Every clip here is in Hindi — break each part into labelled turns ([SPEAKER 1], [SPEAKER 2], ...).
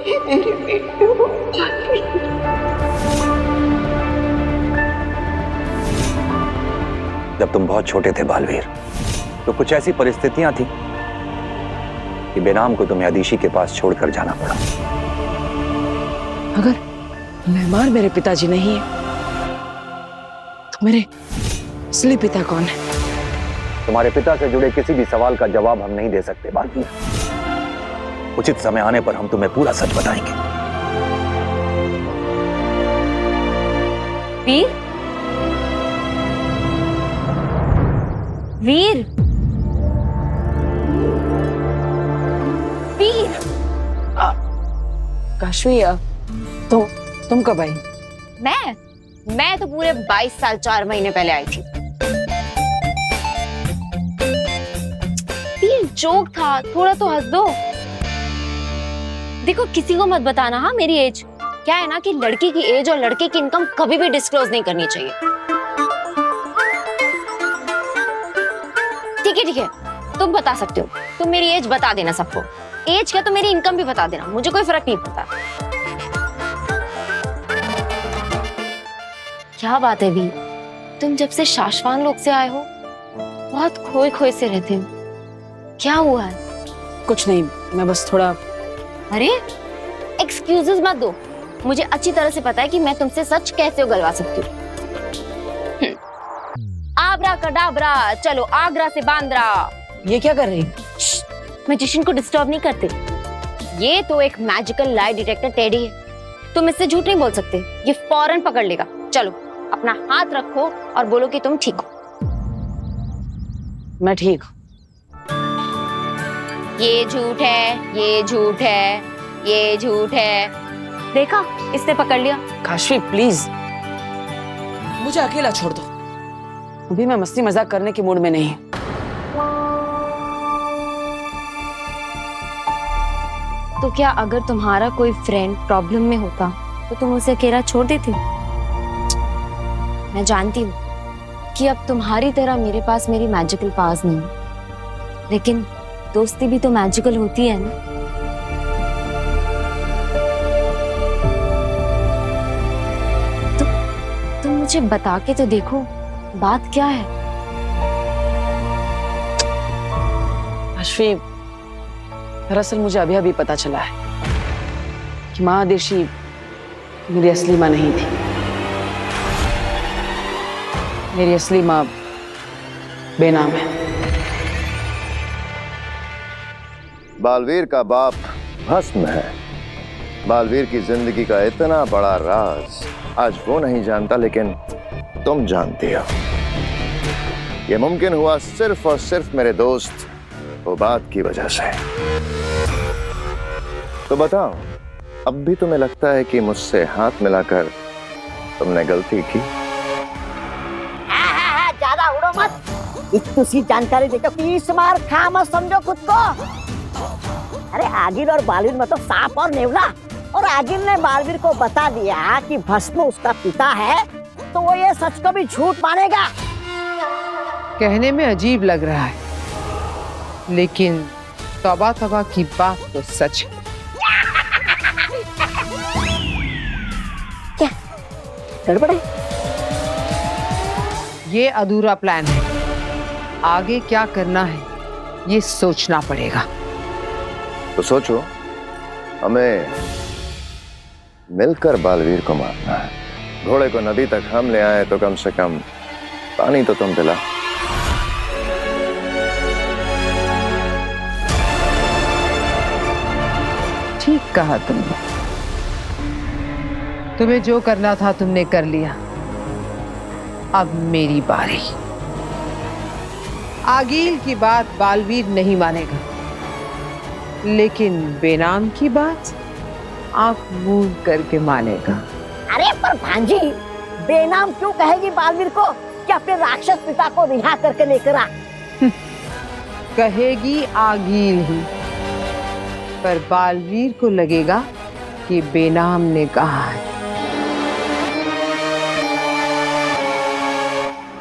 [SPEAKER 1] मेरे बेटे को।
[SPEAKER 2] जब तुम बहुत छोटे थे बालवीर, तो कुछ ऐसी परिस्थितियां थी कि बेनाम को तुम्हें अदीशी के पास छोड़कर जाना पड़ा।
[SPEAKER 3] अगर मेहमान मेरे पिताजी नहीं है तो मेरे असली पिता कौन है?
[SPEAKER 2] तुम्हारे पिता से जुड़े किसी भी सवाल का जवाब हम नहीं दे सकते बालवीर। उचित समय आने पर हम तुम्हें पूरा सच बताएंगे।
[SPEAKER 4] वीर, वीर, वीर।
[SPEAKER 3] काशवी, तुम कब आई?
[SPEAKER 4] मैं तो पूरे 22 साल 4 महीने पहले आई थी। वीर, जोक था, थोड़ा तो हंस दो। देखो, किसी को मत बताना हाँ मेरी एज। क्या है ना कि लड़की की एज और लड़के की इनकम कभी भी डिस्क्लोज नहीं करनी चाहिए। ठीक है, तुम बता सकते हो, तुम मेरी एज बता देना सबको। एज क्या, तो मेरी इनकम भी बता देना, मुझे कोई फर्क नहीं पड़ता। क्या बात है वीर, तुम जब से शाश्वान लोग से आए हो बहुत खोए खोए से रहते हो। क्या हुआ है?
[SPEAKER 3] कुछ नहीं, मैं बस थोड़ा।
[SPEAKER 4] अरे एक्सक्यूजेस मत दो, मुझे अच्छी तरह से पता है कि मैं तुमसे सच कैसे उगलवा सकती हूँ। आबरा कडाबरा, चलो आगरा से बांद्रा।
[SPEAKER 3] ये क्या कर रही?
[SPEAKER 4] मैजिशियन को डिस्टर्ब नहीं करते। ये तो एक मैजिकल लाई डिटेक्टर टेडी है, तुम इससे झूठ नहीं बोल सकते, ये फौरन पकड़ लेगा। चलो अपना हाथ रखो और बोलो कि तुम ठीक हो।
[SPEAKER 3] मैं ठीक हूँ।
[SPEAKER 4] ये झूठ है, ये झूठ है, ये झूठ है। देखा, इसने पकड़ लिया।
[SPEAKER 3] काशवी प्लीज, मुझे अकेला छोड़ दो। अभी मैं मस्ती मजाक करने के मूड में नहीं।
[SPEAKER 4] तो क्या अगर तुम्हारा कोई फ्रेंड प्रॉब्लम में होता तो तुम उसे अकेला छोड़ देती? मैं जानती हूँ कि अब तुम्हारी तरह मेरे पास मेरी मैजिकल पावर्स नहीं है, लेकिन दोस्ती भी तो मैजिकल होती है ना। तुम मुझे बता के तो देखो, बात क्या है?
[SPEAKER 3] काशवी, दरअसल मुझे अभी अभी पता चला है कि माँ अदीशी मेरी असली माँ नहीं थी। मेरी असली माँ बेनाम है।
[SPEAKER 5] बालवीर का बाप भस्म है। बालवीर की जिंदगी का इतना बड़ा राज आज वो नहीं जानता, लेकिन तुम जानती हो। ये मुमकिन हुआ सिर्फ और सिर्फ मेरे दोस्त बात की वजह से। तो बताओ, अब भी तुम्हें लगता है कि मुझसे हाथ मिलाकर तुमने गलती की?
[SPEAKER 6] ज्यादा उड़ो मत, इतनी सी जानकारी देकर पीस मार खा मत समझो खुद को। अरे आगिल और बालवीर में तो सांप और नेवला, और आगिल ने बालवीर को बता दिया कि भस्म उसका पिता है, तो वो ये सच को भी झूठ मानेगा।
[SPEAKER 7] कहने में अजीब लग रहा है, लेकिन तौबा तौबा की बात तो सच है।
[SPEAKER 6] क्या गड़बड़ है?
[SPEAKER 7] ये अधूरा प्लान है, आगे क्या करना है ये सोचना पड़ेगा।
[SPEAKER 5] तो सोचो, हमें मिलकर बालवीर को मारना है। घोड़े को नदी तक हम ले आए तो कम से कम पानी तो तुम पिला।
[SPEAKER 7] ठीक कहा तुमने, तुम्हें जो करना था तुमने कर लिया। अब मेरी बारी। आगील की बात बालवीर नहीं मानेगा, लेकिन बेनाम की बात आंख मूंद करके मानेगा।
[SPEAKER 6] अरे पर भांजी, बेनाम क्यों कहेगी बालवीर को कि अपने राक्षस पिता को रिहा करके लेकर आ?
[SPEAKER 7] कहेगी आगील ही, पर बालवीर को लगेगा कि बेनाम ने कहा है।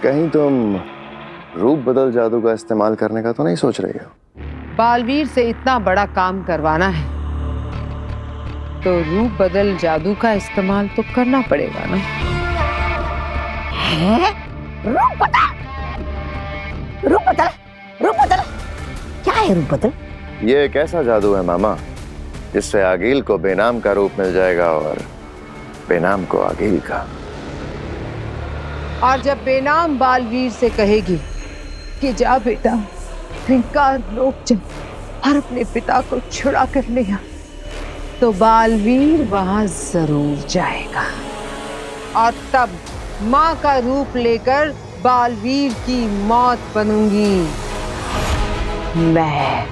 [SPEAKER 5] कहीं तुम रूप बदल जादू का इस्तेमाल करने का तो नहीं सोच रही हो?
[SPEAKER 7] बालवीर से इतना बड़ा काम करवाना है, तो रूप बदल जादू का इस्तेमाल तो करना पड़ेगा ना।
[SPEAKER 6] है? रूप बदल? रूप बदल? रूप बदल? क्या है रूप बदल?
[SPEAKER 5] ये एक ऐसा जादू है मामा जिससे आगिल को बेनाम का रूप मिल जाएगा और बेनाम को आगिल का।
[SPEAKER 7] और जब बेनाम बालवीर से कहेगी कि जा बेटा हिंकार रोक जा और अपने पिता को छुड़ा कर ले आ, तो बालवीर वहां जरूर जाएगा और तब माँ का रूप लेकर बालवीर की मौत बनूंगी मैं।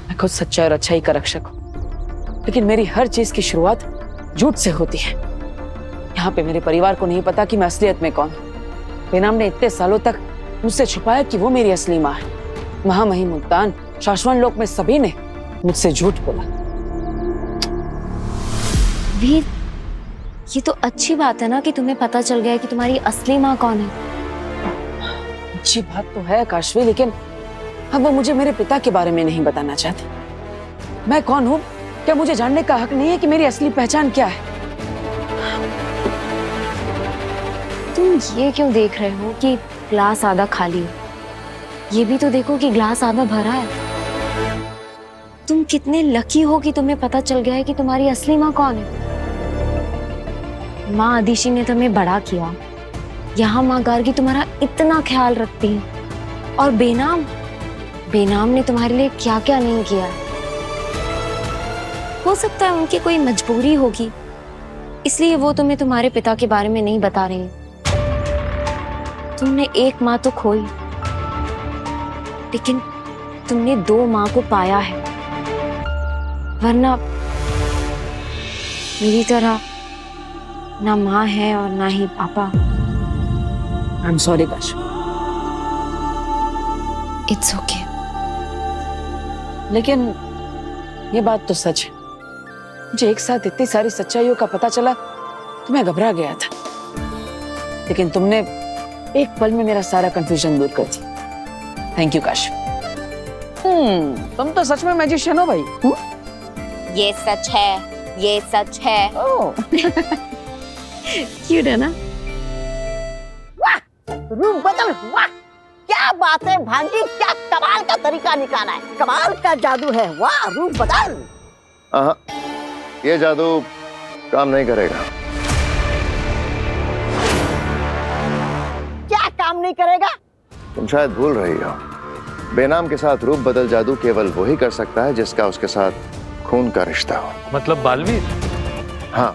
[SPEAKER 3] मैं खुद सच्चाई और अच्छाई का रक्षक हूं, लेकिन मेरी हर चीज की शुरुआत झूठ से होती है। यहाँ पे मेरे परिवार को नहीं पता कि मैं असलियत में कौन हूं। बेनाम ने इतने सालों तक मुझसे छुपाया कि वो मेरी असली माँ है। महामहिम मुल्तान, शाश्वत लोक में सभी ने मुझसे झूठ बोला।
[SPEAKER 4] वीर, ये तो अच्छी बात है ना कि तुम्हें पता चल गया है कि तुम्हारी असली माँ कौन है।
[SPEAKER 3] अच्छी बात तो है काशवी, लेकिन अब वो मुझे मेरे पिता के बारे में नहीं बताना चाहती। मैं कौन हूँ, क्या मुझे जानने का हक नहीं है कि मेरी असली पहचान क्या है?
[SPEAKER 4] तुम ये क्यों देख रहे हो कि ग्लास आधा खाली है? ये भी तो देखो कि ग्लास आधा भरा है। तुम कितने लकी हो कि तुम्हें पता चल गया है कि तुम्हारी असली माँ कौन है। माँ आदिशी ने तुम्हें बड़ा किया, यहाँ माँ गार्गी तुम्हारा इतना ख्याल रखती है, और बेनाम ने तुम्हारे लिए क्या क्या नहीं किया। हो सकता है उनकी कोई मजबूरी होगी, इसलिए वो तुम्हें तुम्हारे पिता के बारे में नहीं बता रही। तुमने एक माँ तो खोई, लेकिन तुमने 2 माँ को पाया है, वरना मेरी तरह ना माँ है और ना ही पापा।
[SPEAKER 3] I am sorry Kashvi.
[SPEAKER 4] It's okay.
[SPEAKER 3] लेकिन ये बात तो सच है, मुझे एक साथ इतनी सारी सच्चाइयों का पता चला तो मैं घबरा गया था, लेकिन तुमने एक पल में मेरा सारा कंफ्यूजन दूर कर दी। Thank you Kashvi. तुम तो सच में मैजिशियन हो भाई।
[SPEAKER 4] ये सच है, ये सच है। क्यूट है ना?
[SPEAKER 6] वाह, रूप बदल, वाह क्या बात है भांजी, क्या कमाल का तरीका निकाला है, कमाल का जादू है। वाह रूप बदल।
[SPEAKER 5] ये जादू काम नहीं करेगा।
[SPEAKER 6] क्या काम नहीं करेगा?
[SPEAKER 5] तुम शायद भूल रही हो, बेनाम के साथ रूप बदल जादू केवल वही कर सकता है जिसका उसके साथ खून का रिश्ता हो।
[SPEAKER 2] मतलब बालवीर?
[SPEAKER 5] हाँ,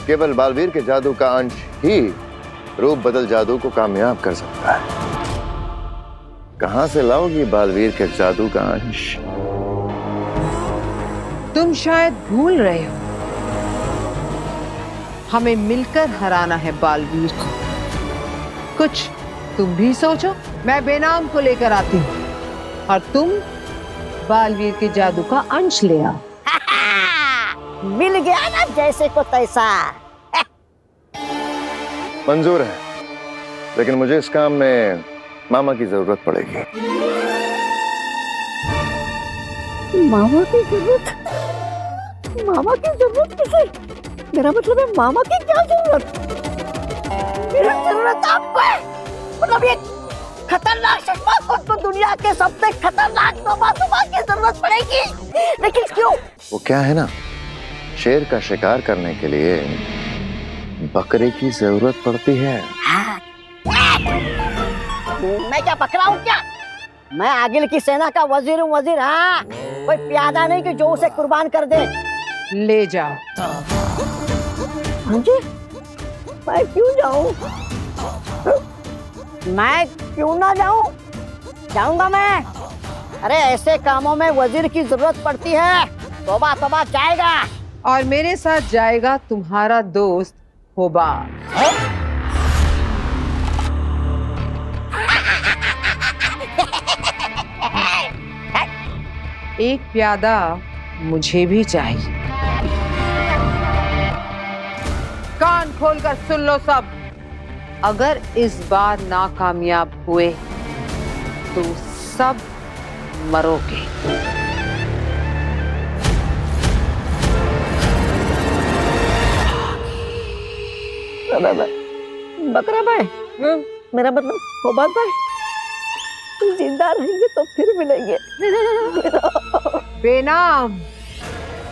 [SPEAKER 5] केवल बालवीर के जादू का अंश ही रूप बदल जादू को कामयाब कर सकता है। कहां से लाओगी बालवीर के जादू का अंश?
[SPEAKER 7] तुम शायद भूल रहे हो, हमें मिलकर हराना है बालवीर को। कुछ तुम भी सोचो। मैं बेनाम को लेकर आती हूँ और तुम बालवीर के जादू का अंश ले आओ।
[SPEAKER 6] मिल गया ना जैसे को तैसा।
[SPEAKER 5] मंजूर है, लेकिन मुझे इस काम में मामा की जरूरत पड़ेगी।
[SPEAKER 6] मामा की जरूरत? मामा की जरूरत किसे? मेरा मतलब है मामा की क्या जरूरत? मेरी जरूरत आपको है। मतलब ये खतरनाक चश्मा को तो दुनिया के सबसे खतरनाक तोबा की जरूरत पड़ेगी, लेकिन क्यों?
[SPEAKER 5] वो क्या है ना, शेर का शिकार करने के लिए बकरे की जरूरत पड़ती है।
[SPEAKER 6] मैं क्या पकड़ा हूँ क्या? मैं आगिल की सेना का वजीर हूँ, वजीर। हाँ, कोई प्यादा नहीं कि जो उसे कुर्बान कर दे।
[SPEAKER 7] ले जाओ।
[SPEAKER 6] हाँ जी, मैं क्यों जाऊँ? मैं क्यों ना जाऊँ? जाऊंगा मैं। अरे ऐसे कामों में वजीर की जरूरत पड़ती है। तौबा तौबा जाएगा।
[SPEAKER 7] और मेरे साथ जाएगा तुम्हारा दोस्त होबा। एक प्यादा मुझे भी चाहिए। कान खोलकर सुन लो सब। अगर इस बार नाकामयाब हुए तो सब
[SPEAKER 3] मरोगे।
[SPEAKER 6] बकरा भाई, मेरा मतलब खोबात भाई, जिंदा रहेंगे तो फिर मिलेंगे।
[SPEAKER 7] बेनाम,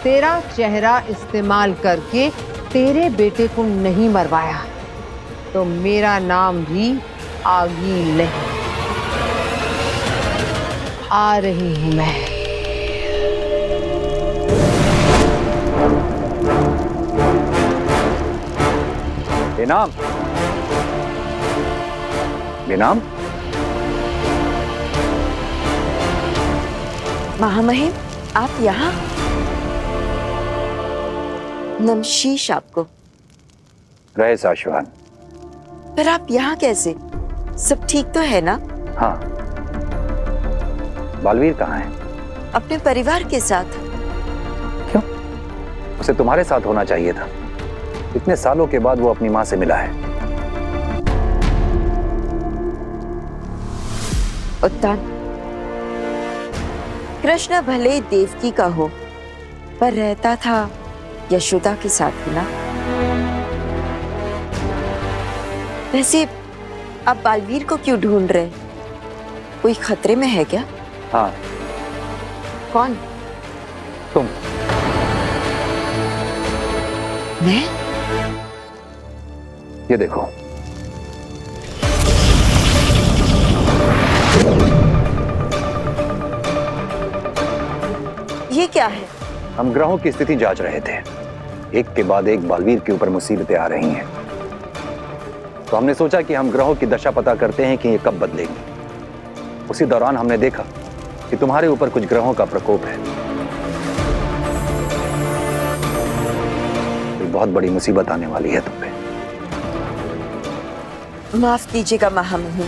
[SPEAKER 7] तेरा चेहरा इस्तेमाल करके तेरे बेटे को नहीं मरवाया तो मेरा नाम भी आगील नहीं। आ रही हूं मैं।
[SPEAKER 2] बेनाम, बेनाम,
[SPEAKER 1] महामहिम, आप यहाँ? नमशीश आपको।
[SPEAKER 2] रहे साशवान।
[SPEAKER 1] पर आप यहाँ कैसे? सब ठीक तो है ना?
[SPEAKER 2] हाँ। बालवीर कहाँ है?
[SPEAKER 1] अपने परिवार के साथ।
[SPEAKER 2] क्यों? उसे तुम्हारे साथ होना चाहिए था। इतने सालों के बाद वो अपनी माँ से मिला है।
[SPEAKER 1] उत्तान, कृष्ण भले देवकी का हो, पर रहता था यशोदा के साथ ही ना। वैसे आप बालवीर को क्यों ढूंढ रहे? कोई खतरे में है क्या?
[SPEAKER 2] हाँ।
[SPEAKER 1] कौन?
[SPEAKER 2] तुम।
[SPEAKER 1] मैं?
[SPEAKER 2] ये देखो।
[SPEAKER 1] ये क्या है?
[SPEAKER 2] हम ग्रहों की स्थिति जांच रहे थे। एक के बाद एक बालवीर के ऊपर मुसीबतें आ रही हैं। तो हमने सोचा कि हम ग्रहों की दशा पता करते हैं कि ये कब बदलेगी। उसी दौरान हमने देखा कि तुम्हारे ऊपर कुछ ग्रहों का प्रकोप है। कोई बहुत बड़ी मुसीबत आने वाली है तुम पे।
[SPEAKER 1] माफ कीजिएगा महामहिम,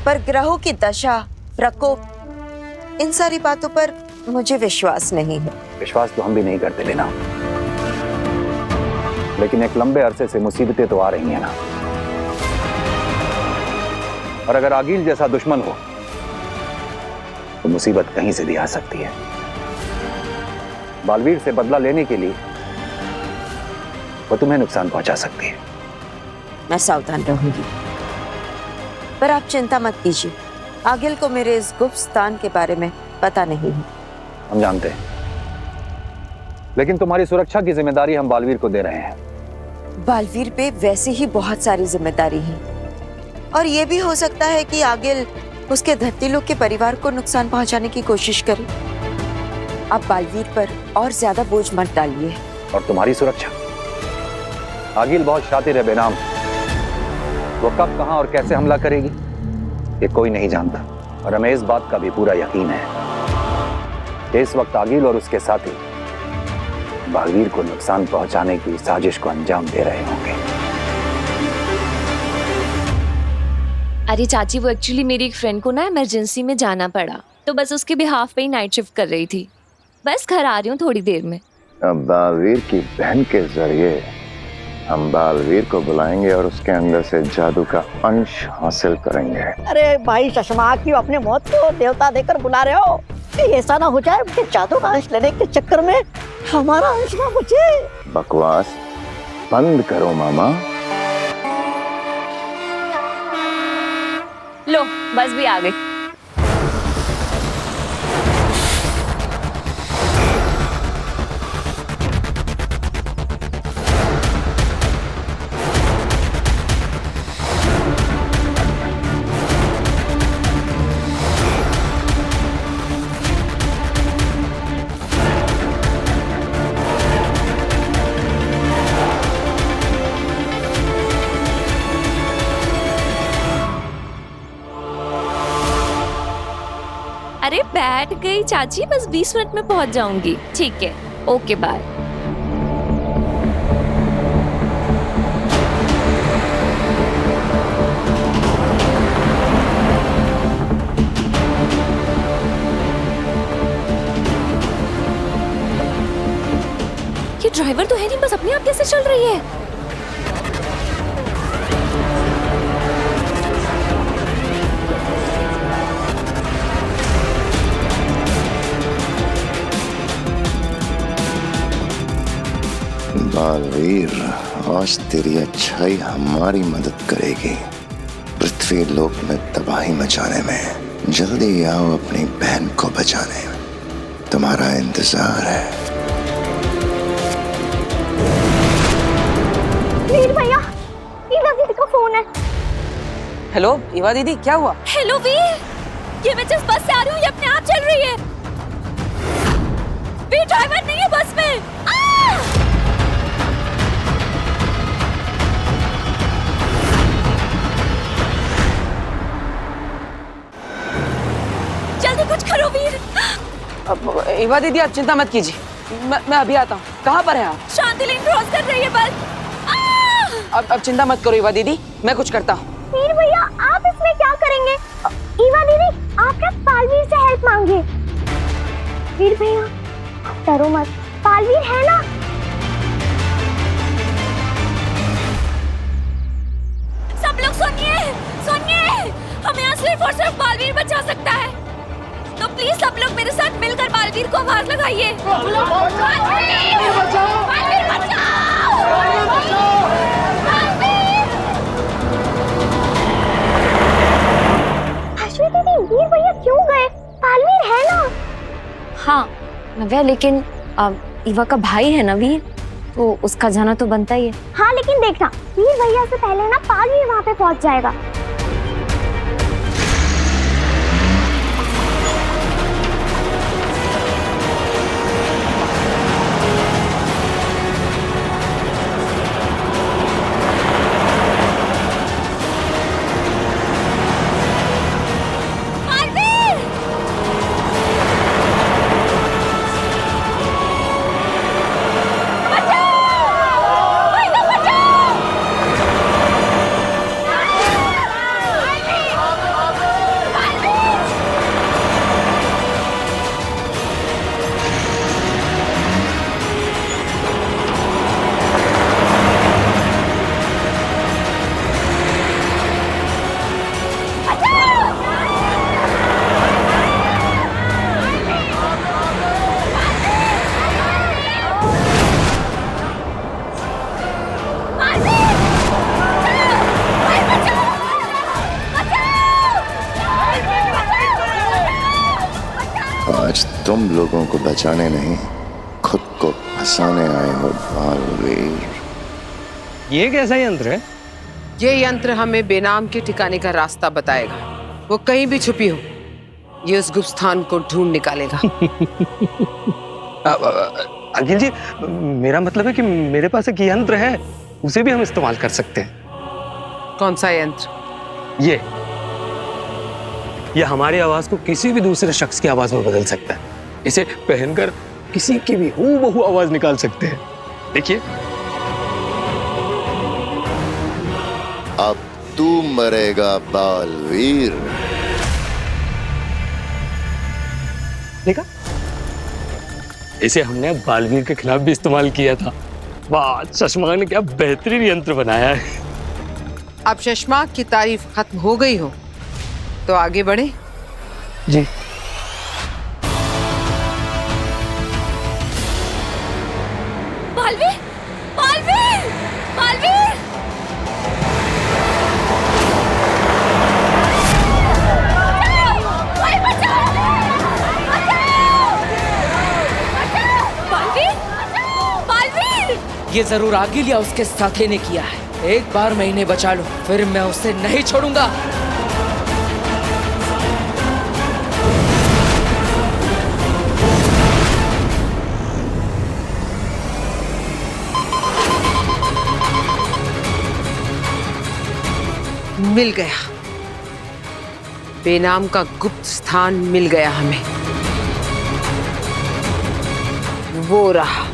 [SPEAKER 1] पर ग्रहों की दशा, प्रकोप, इन सारी बातों पर मुझे विश्वास नहीं है।
[SPEAKER 2] विश्वास तो हम भी नहीं करते लेना, लेकिन एक लंबे अरसे से मुसीबतें तो आ रही हैं ना। और अगर आगील जैसा दुश्मन हो तो मुसीबत कहीं से भी आ सकती है। बालवीर से बदला लेने के लिए वो तुम्हें नुकसान पहुंचा सकती है।
[SPEAKER 1] मैं सावधान रहूंगी। पर आप चिंता मत कीजिए, आगिल को मेरे इस गुप्त स्थान के बारे में पता नहीं है।
[SPEAKER 2] हम जानते हैं, लेकिन तुम्हारी सुरक्षा की जिम्मेदारी हम बालवीर को दे रहे हैं।
[SPEAKER 1] बालवीर पे वैसे ही बहुत सारी जिम्मेदारी है, और ये भी हो सकता है कि आगिल उसके धरती लोग के परिवार को नुकसान पहुंचाने की कोशिश करे। आप बालवीर पर और ज्यादा बोझ मत डालिए।
[SPEAKER 2] और तुम्हारी सुरक्षा? आगिल बहुत शातिर है बेनाम। वो कब, कहां और कैसे हमला करेगी ये कोई नहीं जानता। और हमें इस बात का भी पूरा यकीन है कि इस वक्त आगिल और उसके साथी बालवीर को नुकसान पहुंचाने की साजिश को अंजाम दे रहे होंगे।
[SPEAKER 8] अरे चाची, वो एक्चुअली मेरी एक फ्रेंड को ना इमरजेंसी में जाना पड़ा, तो बस उसके बिहाफ पे ही नाइट शिफ्ट कर रही थी। बस घर आ रही हूँ थोड़ी देर में।
[SPEAKER 5] अब बालवीर की बहन के जरिए हम बालवीर को बुलाएंगे और उसके अंदर से जादू का अंश हासिल करेंगे।
[SPEAKER 6] अरे भाई चश्मा, क्यों अपने मौत को देवता देकर बुला रहे हो? कहीं ऐसा ना हो जाए कि जादू का अंश लेने के चक्कर में हमारा अंश ना बचे।
[SPEAKER 5] बकवास बंद करो मामा।
[SPEAKER 8] लो, बस भी आ गई। अरे बैठ गई चाची, बस 20 मिनट में पहुंच जाऊंगी। ठीक है, ओके बाय। ये ड्राइवर तो है नहीं, बस अपने आप कैसे चल रही है?
[SPEAKER 5] बालवीर, आज तेरी अच्छाई हमारी मदद करेगी पृथ्वी लोक में तबाही मचाने में। जल्दी आओ अपनी बहन को बचाने, तुम्हारा इंतजार है।
[SPEAKER 4] वीर भैया, ईवा दीदी का फोन है।
[SPEAKER 3] हेलो ईवा दीदी, क्या हुआ?
[SPEAKER 8] हेलो वीर, ये मैं जिस बस से आ रही हूँ ये अपने आप चल रही है। वीर ड्राइवर नहीं है बस में। जल्दी कुछ करो वीर।
[SPEAKER 3] ईवा दीदी आप चिंता मत कीजिए, मैं अभी आता हूँ। कहाँ पर हैं आप?
[SPEAKER 8] शांति लेन क्रॉस कर रही है बस।
[SPEAKER 3] अब चिंता मत करो ईवा दीदी, मैं कुछ करता हूँ।
[SPEAKER 4] वीर भैया, आप इसमें क्या करेंगे? ईवा दीदी, आप क्या बालवीर से हेल्प मांगे? वीर भैया, आप डरो मत, बालवीर है ना?
[SPEAKER 8] सब लोग सुनिए, सुनिए, हमें यहाँ सिर्फ और सिर्फ बालवीर बचा सकता है। तो प्लीज सब लोग मेरे साथ मिलकर बालवीर को आवाज लगाइए। बालवीर बचाओ! बालवीर बचाओ!
[SPEAKER 4] अश्विनी दीदी, वीर भैया क्यों गए? बालवीर है ना? हाँ नव्या, लेकिन ईवा का भाई है ना वीर, तो उसका जाना तो बनता ही है। हाँ लेकिन देखना, वीर भैया से पहले ना बालवीर वहाँ पे पहुँच जाएगा।
[SPEAKER 5] आज तुम लोगों को बचाने नहीं, खुद को फंसाने आए हो बालवीर।
[SPEAKER 9] ये कैसा यंत्र है?
[SPEAKER 7] ये यंत्र हमें बेनाम के ठिकाने का रास्ता बताएगा। वो कहीं भी छुपी हो, ये उस गुप्त स्थान को ढूंढ निकालेगा।
[SPEAKER 9] अखिल जी, मेरा मतलब है कि मेरे पास एक यंत्र है, उसे भी हम इस्तेमाल कर सकते हैं।
[SPEAKER 7] कौन सा यंत्र?
[SPEAKER 9] ये हमारी आवाज को किसी भी दूसरे शख्स की आवाज में बदल सकता है। इसे पहनकर किसी की भी हूबहू आवाज निकाल सकते हैं। देखिए,
[SPEAKER 5] अब तू मरेगा बालवीर।
[SPEAKER 9] देखा, इसे हमने बालवीर के खिलाफ भी इस्तेमाल किया था। वाह, चश्मा ने क्या बेहतरीन यंत्र बनाया है।
[SPEAKER 7] अब चश्मा की तारीफ खत्म हो गई हो तो आगे बढ़े।
[SPEAKER 9] जी।
[SPEAKER 8] बालवीर, बालवीर, बालवीर! बालवीर, बालवीर!
[SPEAKER 10] ये जरूर आगिल या उसके साथी ने किया है। एक बार मैं इन्हें बचा लूं, फिर मैं उसे नहीं छोड़ूंगा।
[SPEAKER 7] मिल गया, बेनाम का गुप्त स्थान मिल गया हमें। वो रहा।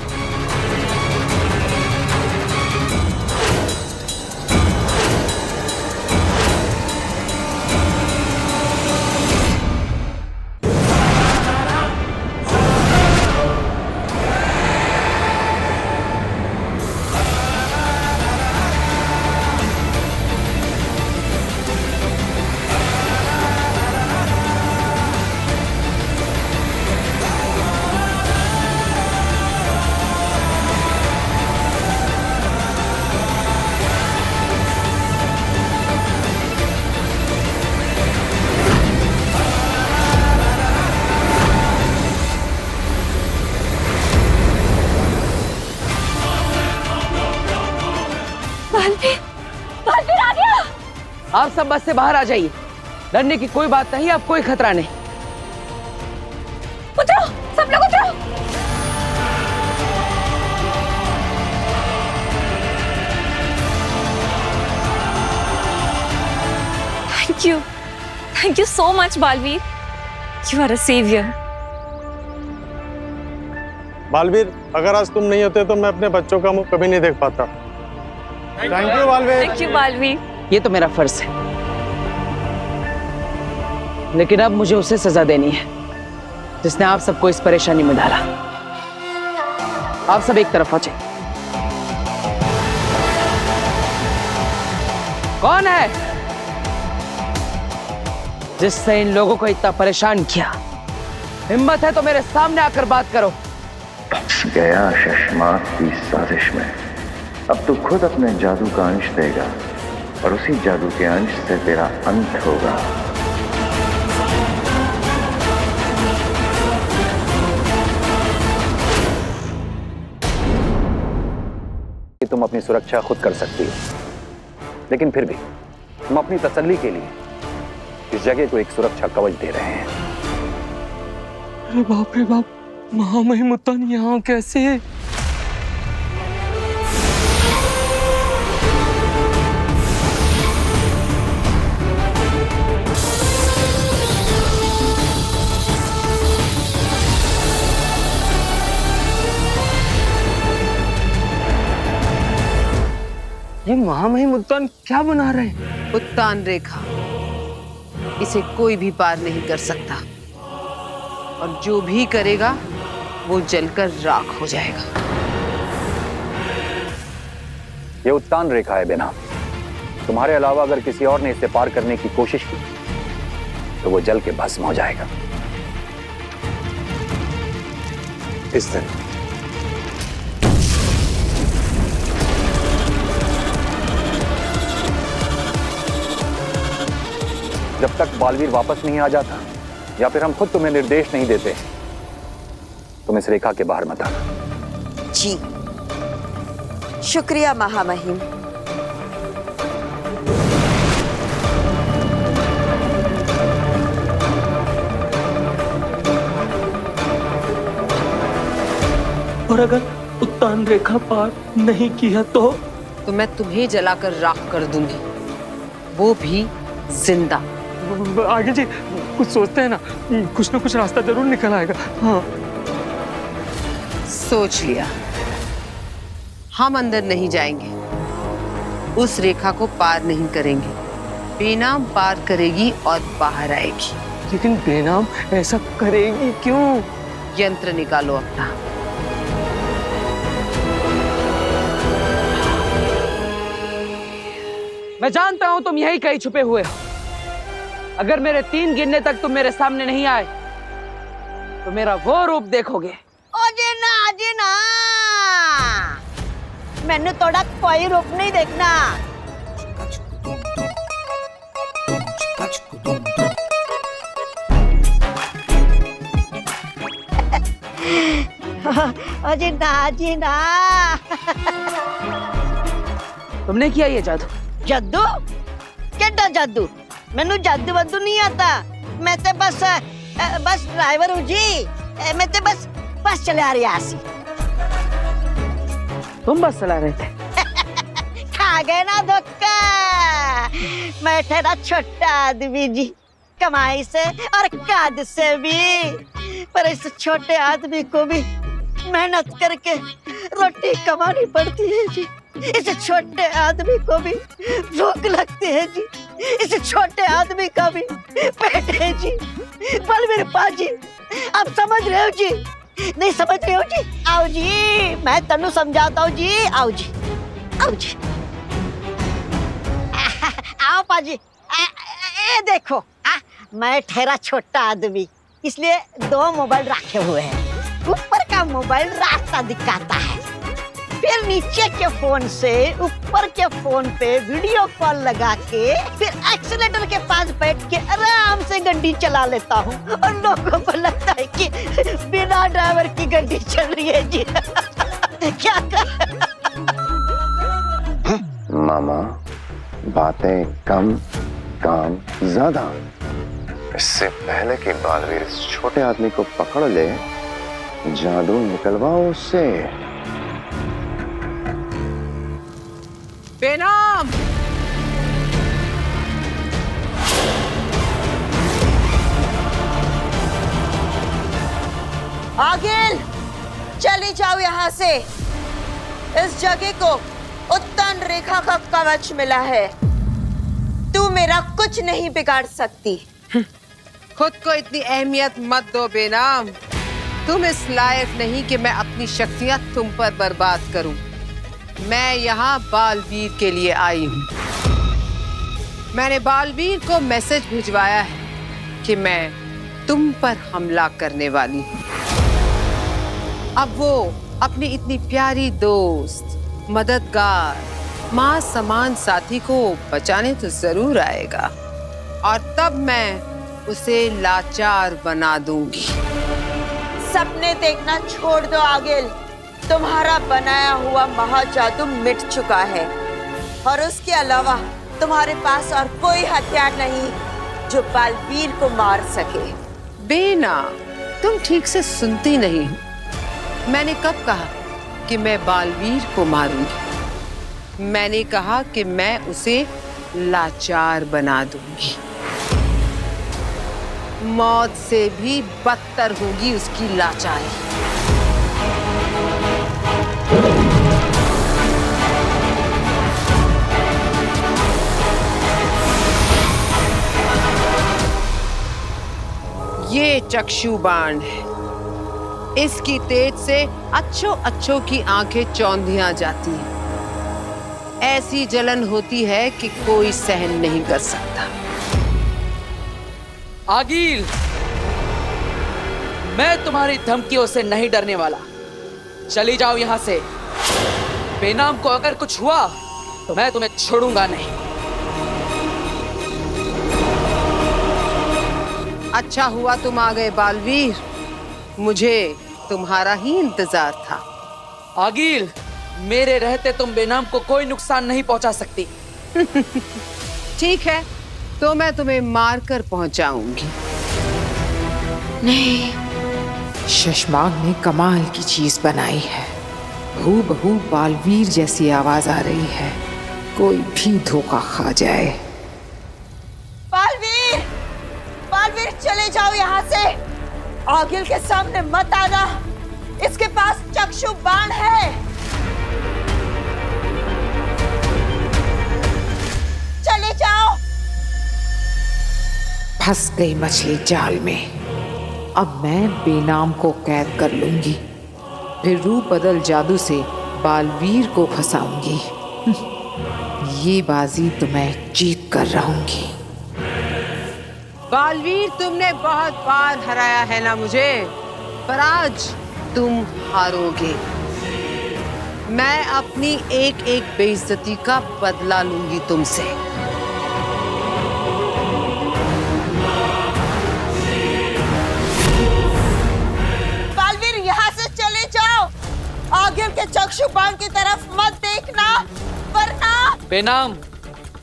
[SPEAKER 10] आप सब बस से बाहर आ जाइए। डरने की कोई बात नहीं, अब कोई खतरा नहीं।
[SPEAKER 8] उतरो, सब लोग उतरो। Thank you so much, Baalveer. You are a savior.
[SPEAKER 11] Baalveer, अगर आज तुम नहीं होते तो मैं अपने बच्चों का मुंह कभी नहीं देख पाता। Thank you Baalveer.
[SPEAKER 8] Thank you, Baalveer.
[SPEAKER 10] ये तो मेरा फर्ज है, लेकिन अब मुझे उसे सजा देनी है जिसने आप सबको इस परेशानी में डाला। आप सब एक तरफ आ जाइए। कौन है जिससे इन लोगों को इतना परेशान किया? हिम्मत है तो मेरे सामने आकर बात करो।
[SPEAKER 5] फंस गया शशमाक की साजिश में। अब तू खुद अपने जादू का अंश देगा और उसी जादू के अंश से तेरा अंत होगा।
[SPEAKER 2] तुम अपनी सुरक्षा खुद कर सकती हो, लेकिन फिर भी हम अपनी तसल्ली के लिए इस जगह को एक सुरक्षा कवच दे रहे हैं।
[SPEAKER 9] अरे बाप रे बाप, महामहिम उत्तान यहाँ कैसे? ये महामहिम उत्तान क्या बना रहे हैं?
[SPEAKER 7] उत्तान रेखा, इसे कोई भी पार नहीं कर सकता, और जो भी करेगा वो जलकर राख हो जाएगा।
[SPEAKER 2] ये उत्तान रेखा है बेना। तुम्हारे अलावा अगर किसी और ने इसे पार करने की कोशिश की तो वो जल के भस्म हो जाएगा। इस दिन जब तक बालवीर वापस नहीं आ जाता या फिर हम खुद तुम्हें निर्देश नहीं देते, तुम इस रेखा के बाहर मत आना।
[SPEAKER 1] जी शुक्रिया महामहिम।
[SPEAKER 9] और अगर उत्तान रेखा पार नहीं किया तो
[SPEAKER 7] मैं तुम्हें जलाकर राख कर दूंगी, वो भी जिंदा।
[SPEAKER 9] आगे जी कुछ सोचते हैं ना, कुछ ना कुछ रास्ता जरूर निकल आएगा। हाँ
[SPEAKER 7] सोच लिया, हम अंदर नहीं जाएंगे, उस रेखा को पार नहीं करेंगे। बेनाम पार करेगी और बाहर आएगी।
[SPEAKER 9] लेकिन बेनाम ऐसा करेगी क्यों?
[SPEAKER 7] यंत्र निकालो अपना।
[SPEAKER 10] मैं जानता हूं तुम यही कहीं छुपे हुए हो। अगर मेरे 3 गिनने तक तुम मेरे सामने नहीं आए तो मेरा वो रूप देखोगे।
[SPEAKER 6] ओ जी ना, मैंने थोड़ा कोई रूप नहीं देखना। ओ जी ना।
[SPEAKER 10] तुमने किया ये जादू?
[SPEAKER 6] जादू? केड़ा जादू? मैनू जादू वादू नहीं आता। मैं तो बस ड्राइवर हूँ जी। मैं तो बस चला रहा सी।
[SPEAKER 10] तुम बस चला रहे थे?
[SPEAKER 6] खा गए ना धोखा। मैं तेरा छोटा आदमी जी, कमाई से और काद से भी, पर इस छोटे आदमी को भी मेहनत करके रोटी कमानी पड़ती है जी। इस छोटे आदमी को भी भूख लगती है जी। इस छोटे आदमी का भी पेट है जी। बलवीर पाजी, आप समझ रहे हो जी? नहीं समझ रहे हो जी? आओ जी, मैं तनु समझाता हूँ जी। आओ जी, आओ जी, आओ पाजी। ए देखो, मैं ठहरा छोटा आदमी, इसलिए 2 मोबाइल रखे हुए हैं। ऊपर का मोबाइल रास्ता दिखाता है, फिर नीचे के फोन से ऊपर के फोन पे वीडियो कॉल लगा के फिर एक्सीलेटर के पास बैठ के आराम से गाड़ी चला लेता हूँ, और लोगों को लगता है कि बिना ड्राइवर की गाड़ी चल रही है जी। क्या कर?
[SPEAKER 5] मामा, बातें कम काम ज्यादा। इससे पहले कि बालवीर इस छोटे आदमी को पकड़ ले, जादू निकलवाओ उससे।
[SPEAKER 10] बेनाम!
[SPEAKER 1] आगिल, चली जाओ यहाँ से। इस जगह को उत्तन रेखा का कवच मिला है। तू मेरा कुछ नहीं बिगाड़ सकती।
[SPEAKER 7] खुद को इतनी अहमियत मत दो बेनाम। तुम इस लायक नहीं कि मैं अपनी शक्तियां तुम पर बर्बाद करूं। मैं यहाँ बालवीर के लिए आई हूँ। मैंने बालवीर को मैसेज भिजवाया है कि मैं तुम पर हमला करने वाली हूँ। अब वो अपनी इतनी प्यारी दोस्त, मददगार, माँ समान साथी को बचाने तो जरूर आएगा, और तब मैं उसे लाचार बना दूंगी।
[SPEAKER 1] सपने देखना छोड़ दो आगिल। तुम्हारा बनाया हुआ महाजादू मिट चुका है, और उसके अलावा तुम्हारे पास और कोई हथियार नहीं जो बालवीर को मार सके।
[SPEAKER 7] बेना, तुम ठीक से सुनती नहीं हो। मैंने कब कहा कि मैं बालवीर को मारूंगी? मैंने कहा कि मैं उसे लाचार बना दूंगी। मौत से भी बदतर होगी उसकी लाचारी। ये चक्षु बाण है। इसकी तेज से अच्छों की आंखें चौंधियां जाती हैं। ऐसी जलन होती है कि कोई सहन नहीं कर सकता।
[SPEAKER 10] आगिल, मैं तुम्हारी धमकियों से नहीं डरने वाला। चली जाओ यहाँ से। बेनाम को अगर कुछ हुआ तो मैं तुम्हें छोड़ूंगा नहीं।
[SPEAKER 7] अच्छा हुआ तुम आ गए बालवीर। मुझे तुम्हारा ही इंतजार था।
[SPEAKER 10] आगिल, मेरे रहते तुम बेनाम को कोई नुकसान नहीं पहुंचा सकती।
[SPEAKER 7] ठीक है, तो मैं तुम्हें मारकर पहुंचाऊंगी।
[SPEAKER 1] नहीं,
[SPEAKER 12] शशमांक ने कमाल की चीज बनाई है। हूबहू बालवीर जैसी आवाज आ रही है। कोई भी धोखा खा जाए।
[SPEAKER 1] बालवीर, बालवीर चले जाओ यहाँ से। आगिल के सामने मत आना। इसके पास चक्षु बाण है। चले जाओ।
[SPEAKER 12] फंस गई मछली जाल में। अब मैं बेनाम को कैद कर लूंगी, फिर रूप बदल जादू से बालवीर को फंसाऊंगी। ये बाजी तो मैं जीत कर रहूंगी।
[SPEAKER 7] बालवीर, तुमने बहुत बार हराया है ना मुझे, पर आज तुम हारोगे। मैं अपनी एक एक बेइज्जती का बदला लूंगी तुमसे।
[SPEAKER 1] बालवीर, यहाँ से चले जाओ। आगिल के चक्षु बाण की तरफ मत देखना, वरना।
[SPEAKER 10] बेनाम,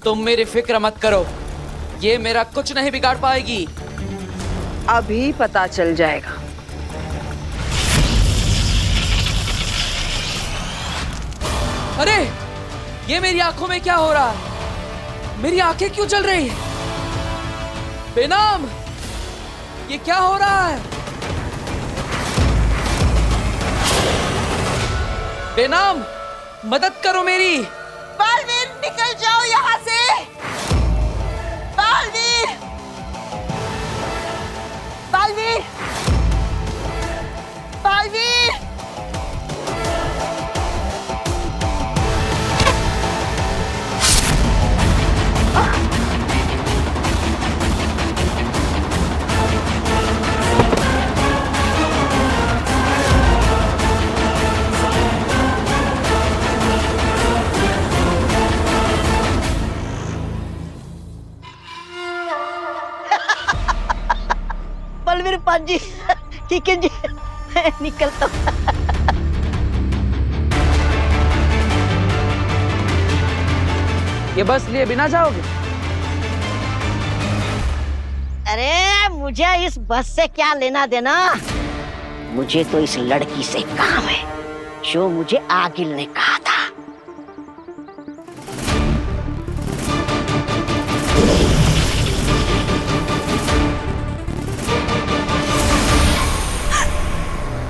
[SPEAKER 10] तुम मेरी फिक्र मत करो। ये मेरा कुछ नहीं बिगाड़ पाएगी।
[SPEAKER 7] अभी पता चल जाएगा।
[SPEAKER 10] अरे, ये मेरी आंखों में क्या हो रहा है? मेरी आंखें क्यों जल रही है? बेनाम, ये क्या हो रहा है? बेनाम, मदद करो मेरी।
[SPEAKER 1] बालवीर, निकल जाओ यहाँ से। बालवीर, बालवीर, बालवीर।
[SPEAKER 6] बलवीर पाजी, ठीक है जी, निकलता हूं।
[SPEAKER 10] ये बस लिए बिना जाओगे?
[SPEAKER 6] मुझे इस बस से क्या लेना देना? मुझे तो इस लड़की से काम है जो मुझे आगिल ने कहा था।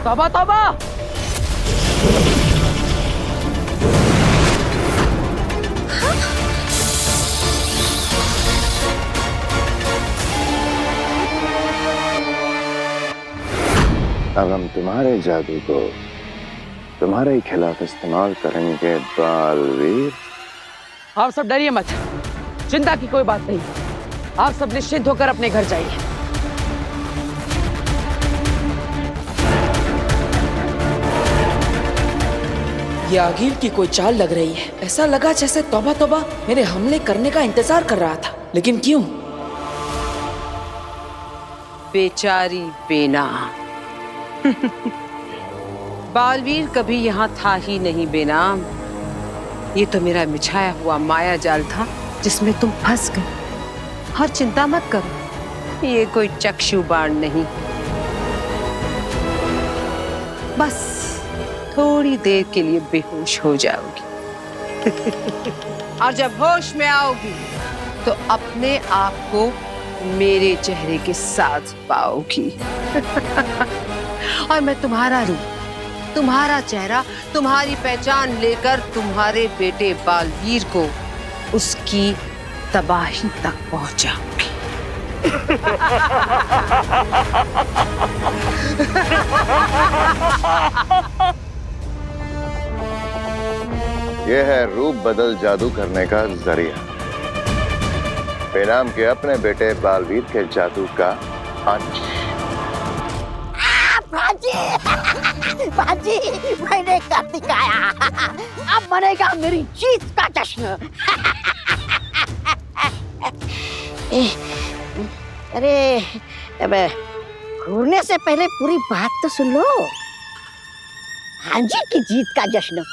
[SPEAKER 3] तौबा तौबा!
[SPEAKER 5] अब हम तुम्हारे जादू को तुम्हारे ही खिलाफ इस्तेमाल करेंगे बालवीर।
[SPEAKER 3] आप सब डरिए मत, चिंता की कोई बात नहीं। आप सब निश्चिंत होकर अपने घर जाइए।
[SPEAKER 10] ये आगिल की कोई चाल लग रही है। ऐसा लगा जैसे तौबा तौबा मेरे हमले करने का इंतजार कर रहा था, लेकिन क्यों?
[SPEAKER 12] बेचारी बेनाम। बालवीर कभी यहाँ था ही नहीं बेनाम। ये तो मेरा बिछाया हुआ माया जाल था जिसमें तुम फंस गए। और चिंता मत करो, ये कोई चक्षु बाण नहीं। बस थोड़ी देर के लिए बेहोश हो जाओगी। और जब होश में आओगी तो अपने आप को मेरे चेहरे के साथ पाओगी। और मैं तुम्हारा रूप, तुम्हारा चेहरा, तुम्हारी पहचान लेकर तुम्हारे बेटे बालवीर को उसकी तबाही तक पहुंचाऊंगी।
[SPEAKER 5] यह है रूप बदल जादू करने का जरिया। बेनाम के अपने बेटे बालवीर के जादू का अंश।
[SPEAKER 6] बाजी, मैंने कर दिखाया। अब बनेगा मेरी जीत का जश्न। अरे अब घूरने से पहले पूरी बात तो सुन लो। हांजी की जीत का जश्न,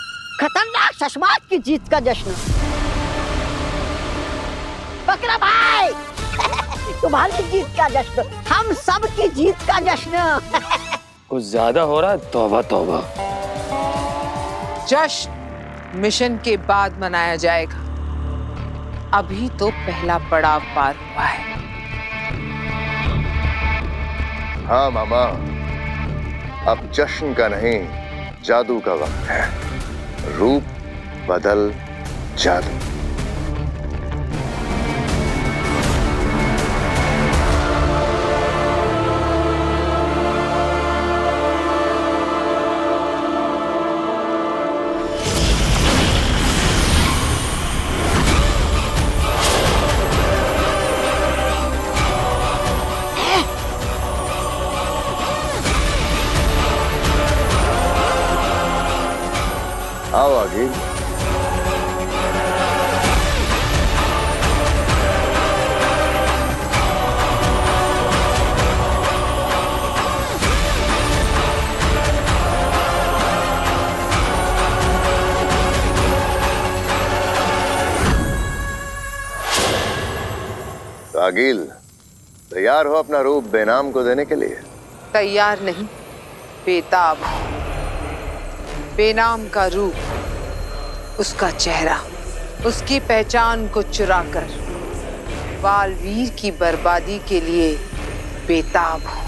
[SPEAKER 6] खतरनाक शशमात की जीत का जश्न। बकरा भाई, तुम्हारी जीत का जश्न, हम सब की जीत का जश्न।
[SPEAKER 9] कुछ ज्यादा हो रहा है। तौबा तौबा।
[SPEAKER 12] जश्न मिशन के बाद मनाया जाएगा। अभी तो पहला पड़ाव पार हुआ है।
[SPEAKER 5] हाँ मामा, अब जश्न का नहीं जादू का वक्त है। रूप बदल जादू। आओ आगे। आगिल, तैयार हो अपना रूप बेनाम को देने के लिए?
[SPEAKER 12] तैयार नहीं, बेताब। बेनाम का रूप, उसका चेहरा, उसकी पहचान को चुराकर बालवीर की बर्बादी के लिए बेताब हूं।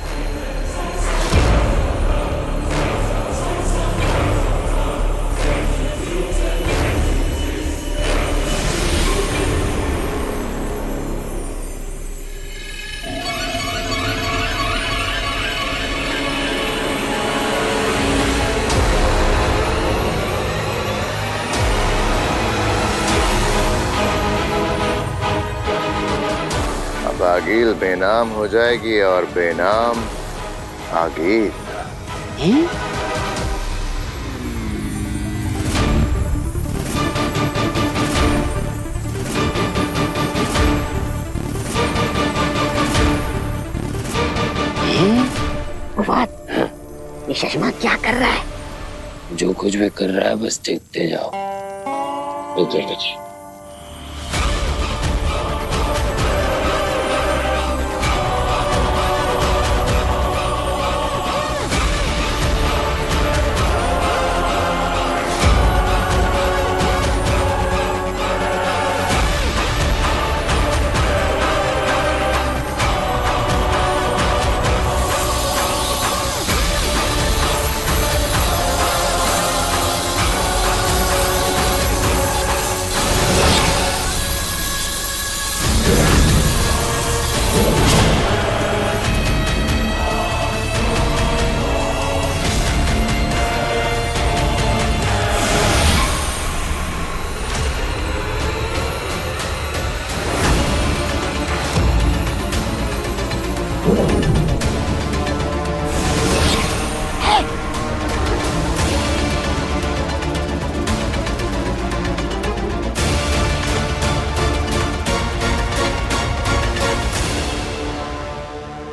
[SPEAKER 5] आगिल बेनाम हो जाएगी और बेनाम आगिल।
[SPEAKER 6] ये चश्मा क्या कर रहा है?
[SPEAKER 9] जो कुछ भी कर रहा है बस देखते जाओ।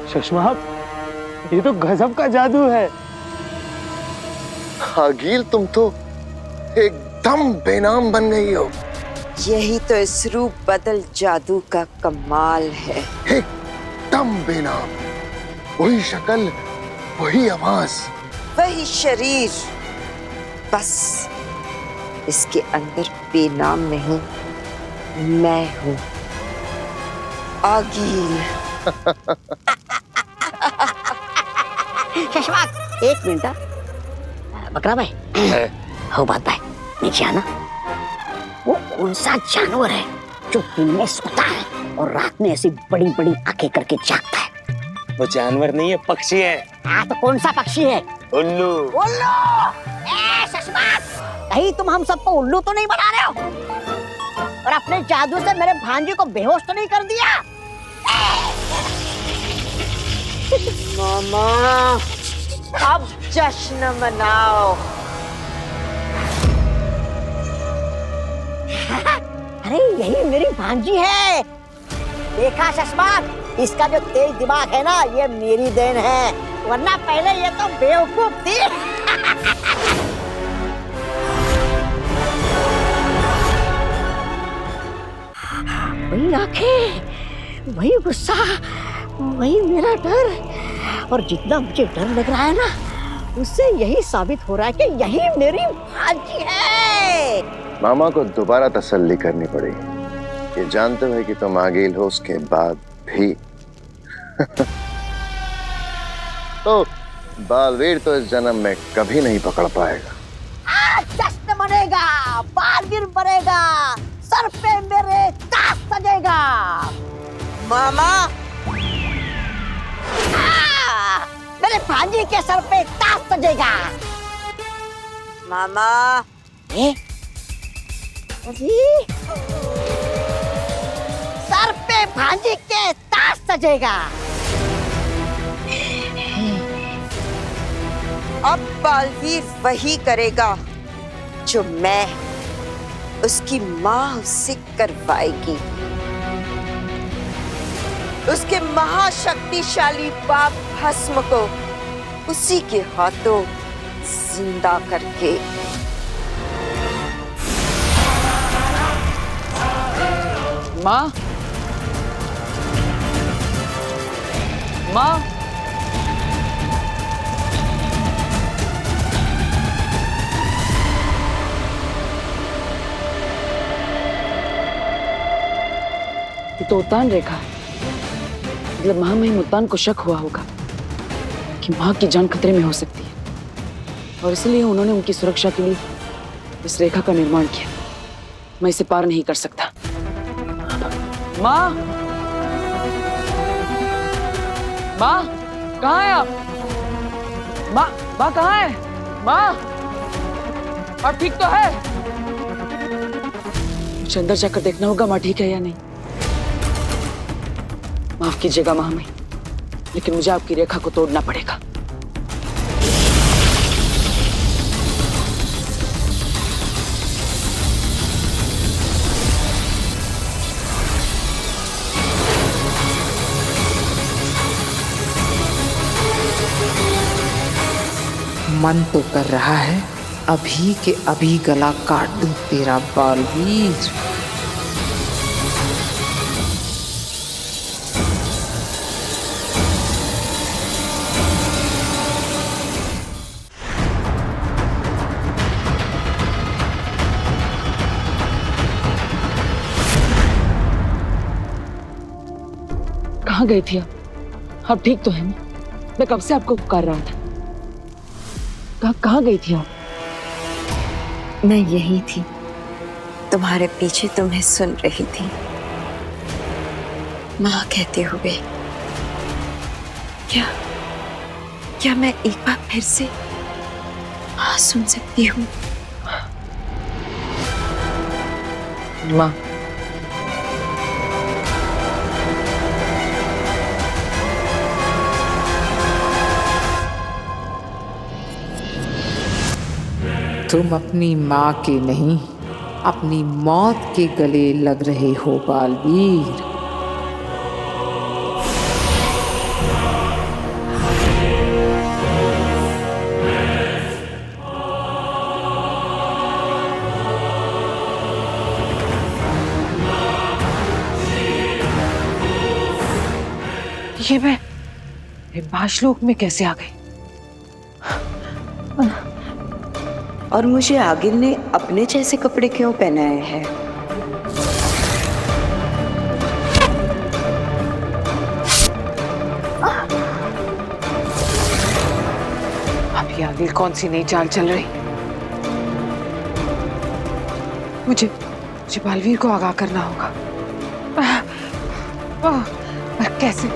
[SPEAKER 11] चश्मा, ये तो गजब का जादू है।
[SPEAKER 5] आगिल, तुम तो एकदम बेनाम बन गई हो।
[SPEAKER 1] यही तो इस रूप बदल जादू का कमाल है।
[SPEAKER 5] एकदम बेनाम, वही शक्ल, वही आवाज,
[SPEAKER 1] वही शरीर, बस इसके अंदर बेनाम नहीं, मैं हूँ आगिल।
[SPEAKER 6] शशवाक, एक मिनट। बकरा भाई, हो बात भाई, नीचे आना। वो कौन सा जानवर है जो दिन में सोता है और रात में ऐसी बड़ी बड़ी आंखें करके जागता है?
[SPEAKER 9] वो जानवर नहीं है, पक्षी है।
[SPEAKER 6] हाँ, तो कौन सा पक्षी है?
[SPEAKER 9] उल्लू।
[SPEAKER 6] उल्लू! ए शशवाक, कहीं तुम हम सबको उल्लू तो नहीं बना रहे हो? और अपने जादू से मेरे भांजे को बेहोश तो नहीं कर दिया?
[SPEAKER 1] मामा, अब जश्न मनाओ।
[SPEAKER 6] अरे यही मेरी भांजी है। देखा शशमाक, इसका जो तेज दिमाग है ना, ये मेरी देन है, वरना पहले ये तो बेवकूफ थी। वही आंखें, वही गुस्सा, वही मेरा डर, और जितना मुझे डर लग रहा है ना, उससे यही साबित हो रहा है कि यही मेरी भांजी है।
[SPEAKER 5] मामा को दोबारा तसल्ली करनी पड़ेगी। ये जानते हुए कि तुम आगिल हो, उसके बाद भी तो बालवीर तो इस जन्म में कभी नहीं पकड़ पाएगा।
[SPEAKER 6] आज जश्न मनेगा, बालवीर बनेगा, सर पे मेरे ताज सजेगा।
[SPEAKER 1] मामा,
[SPEAKER 6] मेरे भांजी के सर पे ताज सजेगा।
[SPEAKER 1] मामा,
[SPEAKER 6] सर पे भांजी के ताज सजेगा।
[SPEAKER 1] अब बालवीर वही करेगा जो मैं, उसकी माँ उससे करवाएगी। उसके महाशक्तिशाली बाप भस्म को उसी के हाथों जिंदा करके।
[SPEAKER 3] माँ, माँ, ये तो उतान रेखा है। मतलब महामहिम उतान को शक हुआ होगा कि माँ की जान खतरे में हो सकती है, और इसलिए उन्होंने उनकी सुरक्षा के लिए इस रेखा का निर्माण किया। मैं इसे पार नहीं कर सकता। माँ, माँ, कहाँ है आप? माँ, माँ कहाँ है? माँ, आप ठीक तो है? मुझे अंदर जाकर देखना होगा माँ ठीक है या नहीं। माफ कीजिएगा महामहिम, लेकिन मुझे आपकी रेखा को तोड़ना पड़ेगा।
[SPEAKER 12] मन तो कर रहा है अभी के अभी गला काट दूं तेरा बालवीर।
[SPEAKER 3] कहाँ गई थी आप ठीक तो है ना? मैं कब से आपको पुकार रहा था। कहाँ गई थी आप?
[SPEAKER 1] मैं यही थी, तुम्हारे पीछे तुम्हें सुन रही थी। माँ कहते हुए क्या मैं एक बार फिर से हाँ सुन सकती हूँ?
[SPEAKER 3] माँ,
[SPEAKER 12] तुम अपनी माँ के नहीं, अपनी मौत के गले लग रहे हो बालवीर। ये मैं बाशलोक में कैसे आ गई?
[SPEAKER 1] और मुझे आगिल ने अपने जैसे कपड़े क्यों पहनाए हैं?
[SPEAKER 12] अभी आगिल कौन सी नई चाल चल रही? मुझे बालवीर को आगाह करना होगा। पर कैसे?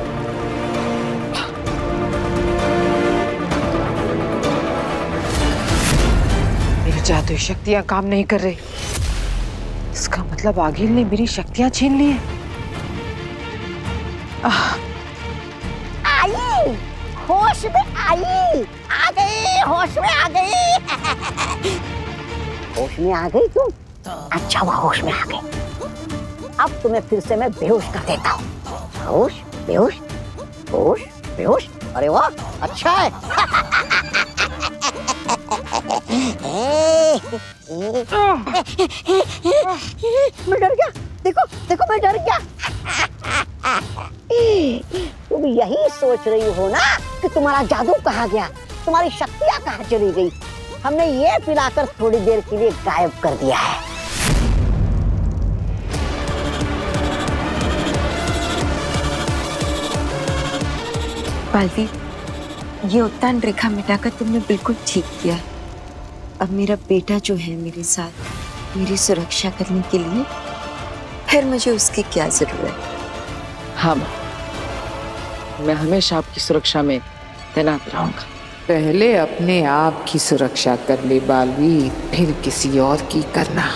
[SPEAKER 12] मेरी जादुई शक्तियां काम नहीं कर रही। इसका मतलब आगिल ने मेरी शक्तियां छीन ली हैं।
[SPEAKER 6] आई, होश में आई, आ गई, होश में आ गई। होश में आ गई तुम? अच्छा हुआ होश में आ गई। अब तुम्हें फिर से मैं बेहोश कर देता हूँ। होश, बेहोश, होश, बेहोश। अरे वाह, अच्छा है। मैं डर गया। देखो देखो, मैं डर गया। तुम यही सोच रही हो ना कि तुम्हारा जादू कहाँ गया, तुम्हारी शक्तियाँ कहाँ चली गई। हमने ये पिलाकर थोड़ी देर के लिए गायब कर दिया है।
[SPEAKER 1] बालवीर, ये उत्तान रेखा मिटाकर तुमने बिल्कुल ठीक किया। अब मेरा बेटा जो है मेरे साथ मेरी सुरक्षा करने के लिए, फिर मुझे उसकी क्या जरूरत?
[SPEAKER 3] हाँ माँ, मैं हमेशा आपकी सुरक्षा में तैनात रहूंगा।
[SPEAKER 12] पहले अपने आप की सुरक्षा कर ले बालवीर, फिर किसी और की करना।